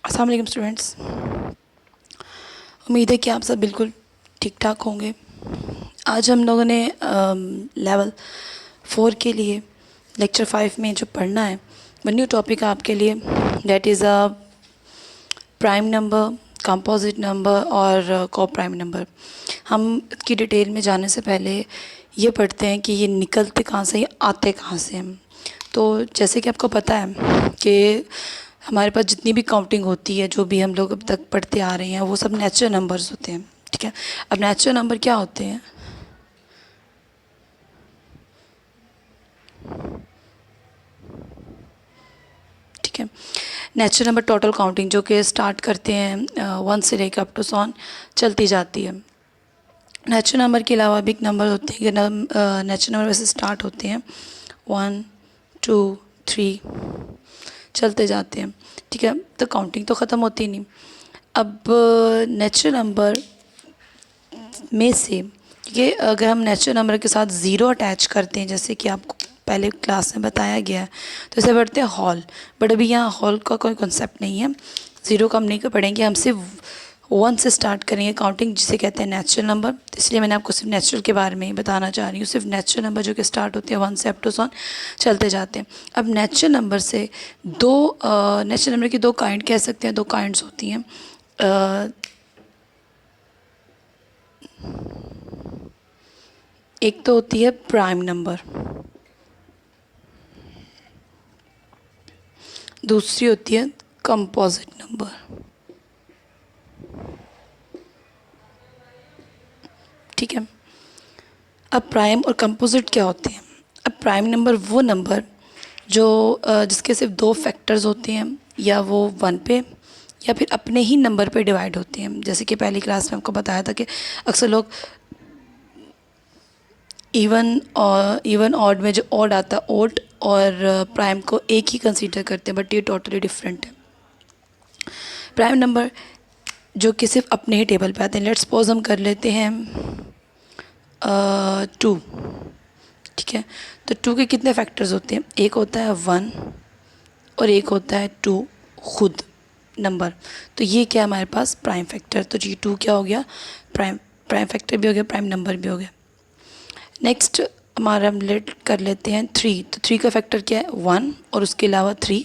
अस्सलाम वालेकुम स्टूडेंट्स। उम्मीद है कि आप सब बिल्कुल ठीक ठाक होंगे। आज हम लोगों ने लेवल 4 के लिए लेक्चर 5 में जो पढ़ना है वो न्यू टॉपिक आपके लिए, that is a prime number, composite number और को प्राइम नंबर। हम इसकी डिटेल में जाने से पहले ये पढ़ते हैं कि ये निकलते कहाँ से, ये आते कहाँ से हम। तो जैसे कि आपको पता है कि हमारे पास जितनी भी काउंटिंग होती है, जो भी हम लोग अब तक पढ़ते आ रहे हैं, वो सब नेचुरल नंबर्स होते हैं, ठीक है। अब नेचुरल नंबर क्या होते हैं? ठीक है, नेचुरल नंबर टोटल काउंटिंग जो कि स्टार्ट करते हैं 1 से लेकर अप टू 100 चलती जाती है। नेचुरल नंबर के अलावा बिग नंबर होते हैं, नेचुरल नंबर वैसे स्टार्ट होते हैं 1 2 3 चलते जाते हैं, ठीक है। तो काउंटिंग तो ख़त्म होती नहीं। अब नेचुरल नंबर में से, क्योंकि अगर हम नेचुरल नंबर के साथ ज़ीरो अटैच करते हैं, जैसे कि आपको पहले क्लास में बताया गया है, तो इसे पढ़ते हैं हॉल। बट अभी यहाँ हॉल का कोई कॉन्सेप्ट नहीं है, ज़ीरो का हम नहीं पढ़ेंगे, हम सिर्फ 1 से स्टार्ट करेंगे काउंटिंग, जिसे कहते हैं नेचुरल नंबर। तो इसलिए मैंने आपको सिर्फ नेचुरल के बारे में ही बताना चाह रही हूँ। सिर्फ नेचुरल नंबर जो कि स्टार्ट होते हैं 1 से अप टू 100 चलते जाते हैं। अब नेचुरल नंबर से नेचुरल नंबर की दो काइंड कह सकते हैं, दो काइंड्स होती हैं। एक तो होती है प्राइम नंबर, दूसरी होती है कंपोजिट नंबर। ठीक है, अब प्राइम और कंपोजिट क्या होते हैं? अब प्राइम नंबर वो नंबर जो जिसके सिर्फ दो फैक्टर्स होते हैं, या वो 1 पे या फिर अपने ही नंबर पे डिवाइड होते हैं। जैसे कि पहली क्लास में आपको बताया था कि अक्सर लोग इवन ऑड में जो ऑड आता है, ऑड और प्राइम को एक ही कंसीडर करते हैं, बट ये टोटली डिफरेंट है। प्राइम नंबर जो कि सिर्फ अपने ही टेबल पे आते हैं। लेट्स सपोज हम कर लेते हैं 2, ठीक है। तो 2 के कितने फैक्टर्स होते हैं? एक होता है 1 और एक होता है 2 खुद नंबर। तो ये क्या हमारे पास प्राइम फैक्टर। तो जी 2 क्या हो गया? प्राइम प्राइम फैक्टर भी हो गया, प्राइम नंबर भी हो गया। नेक्स्ट हमारा हम लेट कर लेते हैं 3। तो 3 का फैक्टर क्या है? 1 और उसके अलावा 3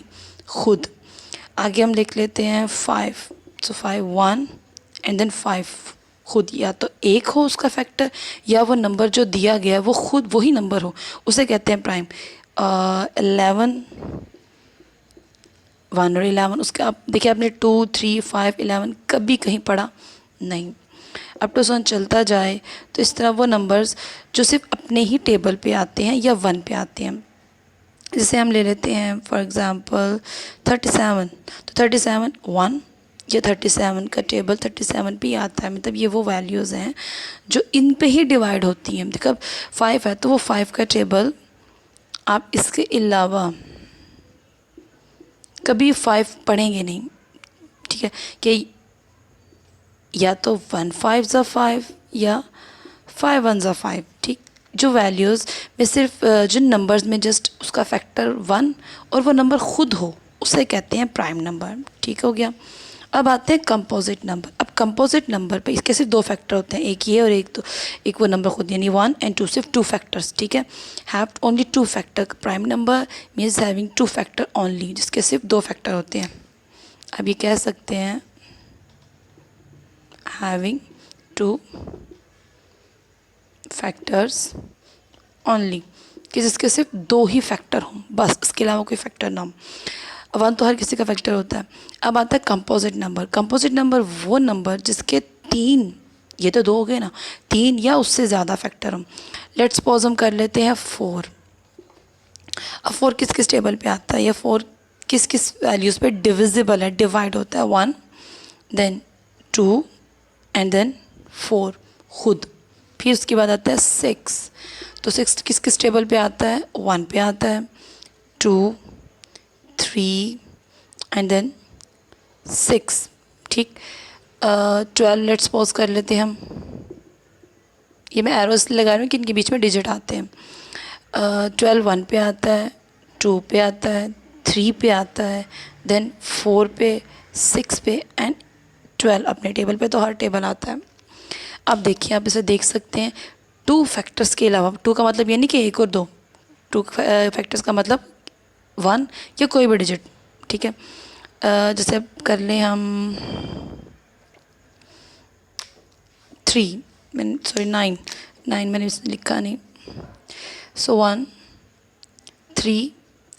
खुद। आगे हम लिख लेते हैं 5। सो 5 1 एंड देन 5 खुद। या तो एक हो उसका फैक्टर, या वो नंबर जो दिया गया है वो खुद वही नंबर हो, उसे कहते हैं प्राइम। 11 1 और 11, उसके आप देखिए, आपने 2 3 5 11 कभी कहीं पढ़ा नहीं। अप टू 100 चलता जाए तो इस तरह वो नंबर्स जो सिर्फ अपने ही टेबल पे आते हैं या 1 पे आते हैं। जैसे हम ले लेते हैं फॉर एग्ज़ाम्पल 37। तो 37 1 या 37 का टेबल 37 पे ही आता है। मतलब ये वो वैल्यूज़ हैं जो इन पे ही डिवाइड होती हैं। देखो 5 है तो वो 5 का टेबल आप इसके अलावा कभी 5 पढ़ेंगे नहीं, ठीक है। कि या तो 1 5 ज़ा 5 या 5 1 ज़ा 5, ठीक। जो वैल्यूज़ में सिर्फ जिन नंबर्स में जस्ट उसका फैक्टर 1 और वो नंबर खुद हो, उसे कहते हैं प्राइम नंबर। ठीक हो गया। अब आते हैं कंपोजिट नंबर। अब कंपोजिट नंबर पे इसके सिर्फ दो फैक्टर होते हैं, एक ये और एक वो नंबर खुद, यानी 1 एंड 2, सिर्फ 2 फैक्टर्स, ठीक है। Have only 2 factor. Prime number means having 2 factor only, जिसके सिर्फ 2 फैक्टर होते हैं। अब ये कह सकते हैं having 2 factors only, कि जिसके सिर्फ 2 ही फैक्टर हों, बस इसके अलावा कोई फैक्टर ना हो। 1 तो हर किसी का फैक्टर होता है। अब आता है कंपोजिट नंबर। कंपोजिट नंबर वो नंबर जिसके 3, ये तो 2 हो गए ना, 3 या उससे ज़्यादा फैक्टर हों। लेट्स सपोज हम कर लेते हैं 4। अब 4 किस किस टेबल पे आता है, या 4 किस किस वैल्यूज़ पे डिविजिबल है, डिवाइड होता है? 1 देन 2 एंड देन 4 खुद। फिर उसके बाद आता है 6। तो 6 किस किस टेबल पे आता है? 1 पे आता है, 2 3 एंड देन 6, ठीक। 12 लेट्स पॉज कर लेते हैं हम। ये मैं एरो इसलिए लगा रही हूँ कि इनके बीच में डिजिट आते हैं। 12 1 पे आता है, 2 पे आता है, 3 पे आता है, देन 4 पे 6 पे एंड 12 अपने टेबल पे तो हर टेबल आता है। अब देखिए आप इसे देख सकते हैं, 2 फैक्टर्स के अलावा, 2 का मतलब ये नहीं कि 1 और 2, 2 फैक्टर्स का मतलब 1 या कोई भी डिजिट, ठीक है। जैसे अब कर लें हम 3, मैंने सॉरी 9 मैंने इसमें लिखा नहीं, सो 1 3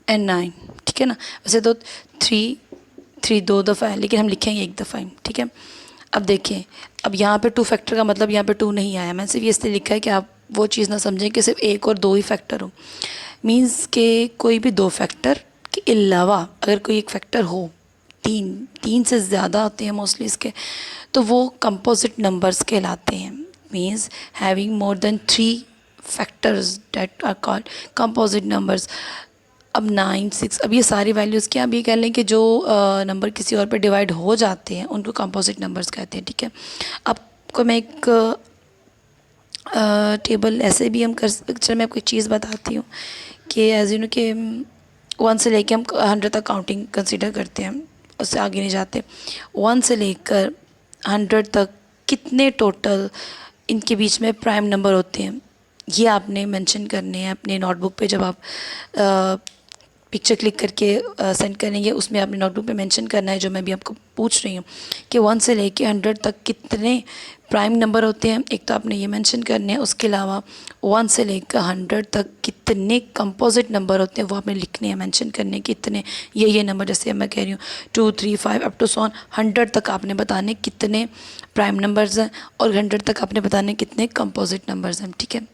एंड 9, ठीक है ना। वैसे तो 3 2 दफ़ा है, लेकिन हम लिखेंगे 1 दफ़ा ही, ठीक है। अब देखें, अब यहाँ पे 2 फैक्टर का मतलब यहाँ पे 2 नहीं आया, मैंने सिर्फ ये इसलिए लिखा है कि आप वो चीज़ ना समझें कि सिर्फ 1 और 2 ही फैक्टर हो। मीन्स के कोई भी 2 फैक्टर के अलावा अगर कोई एक फैक्टर हो, 3 से ज़्यादा होते हैं मोस्टली इसके, तो वो कंपोजिट नंबर्स कहलाते हैं। Means having more than 3 factors that are called composite numbers. अब 9 6, अब ये सारी वैल्यूज़ क्या, अब ये कह लें कि जो नंबर किसी और पे डिवाइड हो जाते हैं उनको कंपोजिट नंबर्स कहते हैं, ठीक है। आपको मैं एक टेबल ऐसे भी हम कर, चल मैं आपको एक चीज़ बताती हूँ कि एज यू नो कि 1 से लेके हम 100 तक काउंटिंग कंसीडर करते हैं, उससे आगे नहीं जाते। 1 से लेकर 100 तक कितने टोटल इनके बीच में प्राइम नंबर होते हैं, ये आपने मेंशन करने हैं अपने नोटबुक पे। जब आप पिक्चर क्लिक करके सेंड करेंगे, उसमें आपने नोटबुक पे मेंशन करना है जो मैं भी आपको पूछ रही हूँ कि 1 से लेके 100 तक कितने प्राइम नंबर होते हैं, एक तो आपने ये मेंशन करने हैं। उसके अलावा 1 से लेकर 100 तक कितने कंपोजिट नंबर होते हैं वो आपने लिखने हैं, मेंशन करने हैं कितने ये नंबर, जैसे मैं कह रही हूँ 2 3 5 अप टू 100 तक आपने बताने कितने प्राइम नंबर्स हैं, और 100 तक आपने बताने कितने कंपोजिट नंबर्स हैं, ठीक है।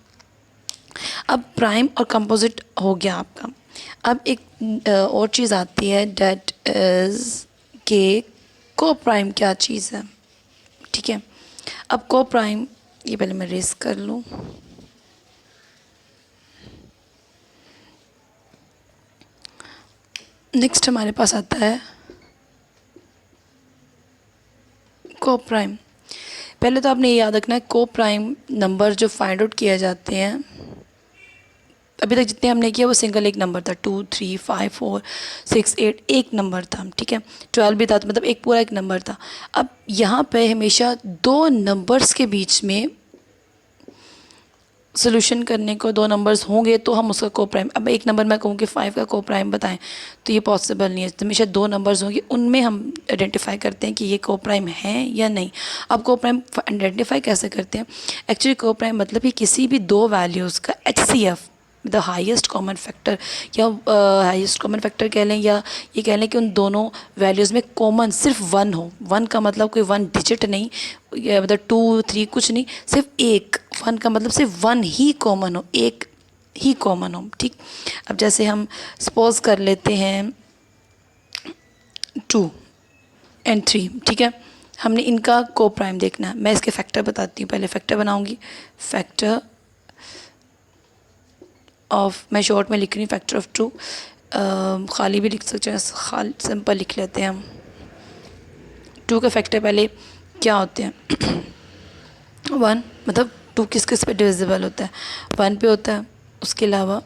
अब प्राइम और कंपोजिट हो गया आपका। अब एक और चीज़ आती है, डेट इज़ के को प्राइम क्या चीज़ है, ठीक है। अब को प्राइम, ये पहले मैं रेस कर लूँ। नेक्स्ट हमारे पास आता है को प्राइम। पहले तो आपने ये याद रखना है, को प्राइम नंबर जो फाइंड आउट किए जाते हैं, अभी तक जितने हमने किया वो सिंगल एक नंबर था, 2 3 5 4 6 8 एक नंबर था, ठीक है। 12 भी था, तो मतलब एक पूरा एक नंबर था। अब यहाँ पे हमेशा 2 नंबर्स के बीच में सोल्यूशन करने को 2 नंबर्स होंगे तो हम उसका को प्राइम, अब एक नंबर मैं कहूँ कि 5 का को प्राइम बताएं तो ये पॉसिबल नहीं है, तो हमेशा 2 नंबर्स होंगे, उनमें हम आइडेंटिफाई करते हैं कि ये को प्राइम है या नहीं। अब को प्राइम आइडेंटिफाई कैसे करते हैं, एक्चुअली को प्राइम मतलब कि किसी भी 2 वैल्यूज़ का HCF, the highest common factor, या हाईएस्ट कॉमन फैक्टर कह लें, या ये कह लें कि उन दोनों वैल्यूज़ में कॉमन सिर्फ 1 हो। 1 का मतलब कोई 1 डिजिट नहीं, या मतलब 2 3 कुछ नहीं, सिर्फ एक। 1 का मतलब सिर्फ 1 ही कॉमन हो, एक ही कॉमन हो, ठीक। अब जैसे हम सपोज कर लेते हैं 2 एंड 3, ठीक है। हमने इनका को प्राइम देखना है। मैं इसके फैक्टर बताती हूँ, पहले फैक्टर बनाऊंगी। फैक्टर ऑफ, मैं शॉर्ट में लिख रही हूँ, फैक्टर ऑफ 2, खाली भी लिख सकते हैं, सिंपल लिख लेते हैं हम। 2 के फैक्टर पहले क्या होते हैं 1, मतलब 2 किस किस पे डिविजिबल होता है, 1 पे होता है, उसके अलावा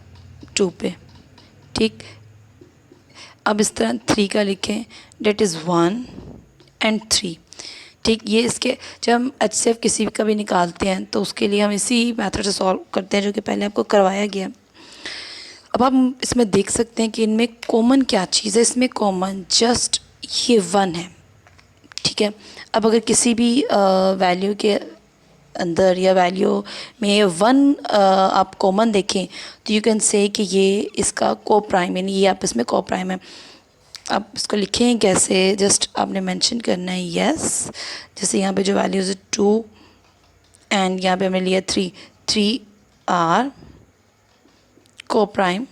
2 पे, ठीक। अब इस तरह 3 का लिखें, डेट इज़ 1 एंड 3, ठीक। ये इसके जब हम HCF किसी का भी निकालते हैं तो उसके लिए हम इसी मेथड से सॉल्व करते हैं जो कि पहले आपको करवाया गया। अब हम इसमें देख सकते हैं कि इनमें कॉमन क्या चीज़ है, इसमें कॉमन जस्ट ये 1 है, ठीक है। अब अगर किसी भी वैल्यू के अंदर या वैल्यू में 1 आप कॉमन देखें तो यू कैन से कि ये इसका को प्राइम, यानी ये आप इसमें को प्राइम है। आप इसको लिखें कैसे, जस्ट आपने मेंशन करना है यस, जैसे यहाँ पे जो वैल्यूज़ 2 एंड यहाँ पे हमने लिया 3 आर को प्राइम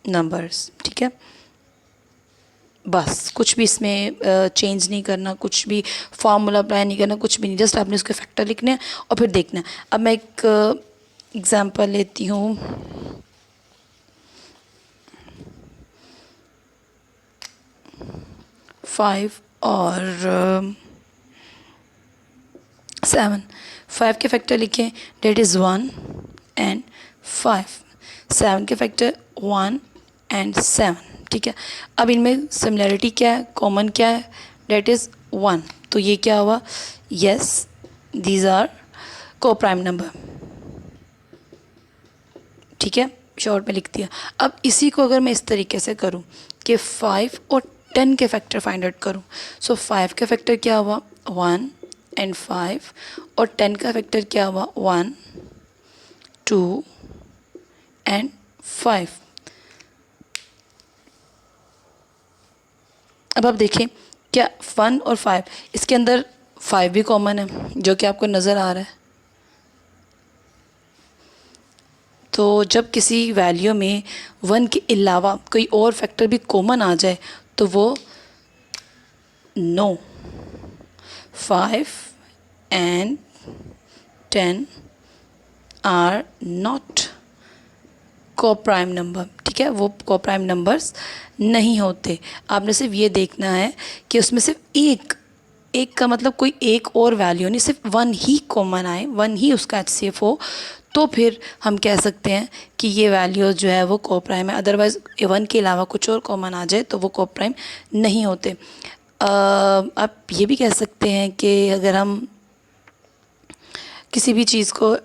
नंबर्स, ठीक है। बस कुछ भी इसमें चेंज नहीं करना, कुछ भी फार्मूला अप्लाई नहीं करना, कुछ भी नहीं, जस्ट आपने उसके फैक्टर लिखने हैं और फिर देखना है। अब मैं एक एग्जांपल लेती हूँ, फाइव और 7। 5 के फैक्टर लिखें, डेट इज़ 1 एंड 5। 7 के फैक्टर 1 एंड 7, ठीक है। अब इनमें सिमिलरिटी क्या है, कॉमन क्या है, डेट इज़ 1। तो ये क्या हुआ, यस दीज आर को प्राइम नंबर, ठीक है, शॉर्ट में लिख दिया। अब इसी को अगर मैं इस तरीके से करूं कि 5 और 10 के फैक्टर फाइंड आउट करूं, सो 5 का फैक्टर क्या हुआ 1 एंड 5, और 10 का फैक्टर क्या हुआ 1 2 एंड 5। अब आप देखें क्या 1 और 5, इसके अंदर 5 भी कॉमन है जो कि आपको नज़र आ रहा है। तो जब किसी वैल्यू में 1 के अलावा कोई और फैक्टर भी कॉमन आ जाए तो वो नो, 5 एंड 10 आर नॉट को प्राइम नंबर, ठीक है, वो को प्राइम नंबर्स नहीं होते। आपने सिर्फ ये देखना है कि उसमें सिर्फ एक का मतलब कोई एक और वैल्यू नहीं, सिर्फ 1 ही कॉमन आए, 1 ही उसका HCF हो, तो फिर हम कह सकते हैं कि ये वैल्यू जो है वो को प्राइम है। अदरवाइज़ 1 के अलावा कुछ और कॉमन आ जाए तो वो को प्राइम नहीं होते। आप ये भी कह सकते हैं कि अगर हम किसी भी चीज़ को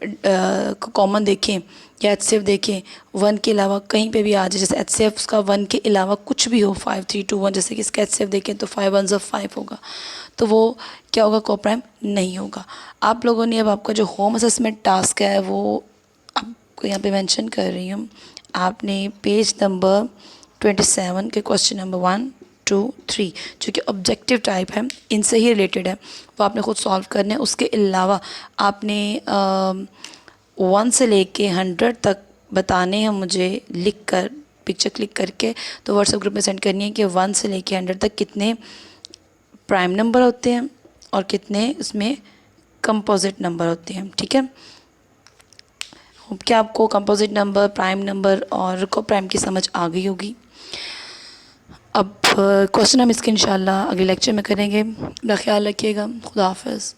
कॉमन देखें या HCF देखें 1 के अलावा कहीं पे भी आ जाए, जैसे HCF उसका 1 के अलावा कुछ भी हो, 5 3 2 1, जैसे कि इसका HCF देखें तो 5 1 ज़ा 5 होगा, तो वो क्या होगा, को प्राइम नहीं होगा। आप लोगों ने अब आपका जो होम असेसमेंट टास्क है वो आपको यहाँ पे मेंशन कर रही हूँ। आपने पेज नंबर 27 के क्वेश्चन नंबर 1 2 3 जो कि ऑब्जेक्टिव टाइप है, इनसे ही रिलेटेड है, वो आपने खुद सॉल्व करने हैं। उसके अलावा आपने 1 से लेके 100 तक बताने हैं मुझे लिख कर, पिक्चर क्लिक करके, तो व्हाट्सएप ग्रुप में सेंड करनी है कि 1 से लेके 100 तक कितने प्राइम नंबर होते हैं और कितने उसमें कंपोजिट नंबर होते हैं, ठीक है। होप कि आपको कंपोजिट नंबर, प्राइम नंबर और को प्राइम की समझ आ गई होगी। अब क्वेश्चन हम इसके इंशाल्लाह अगले लेक्चर में करेंगे। अपना ख्याल रखिएगा। खुदा हाफ़िज़।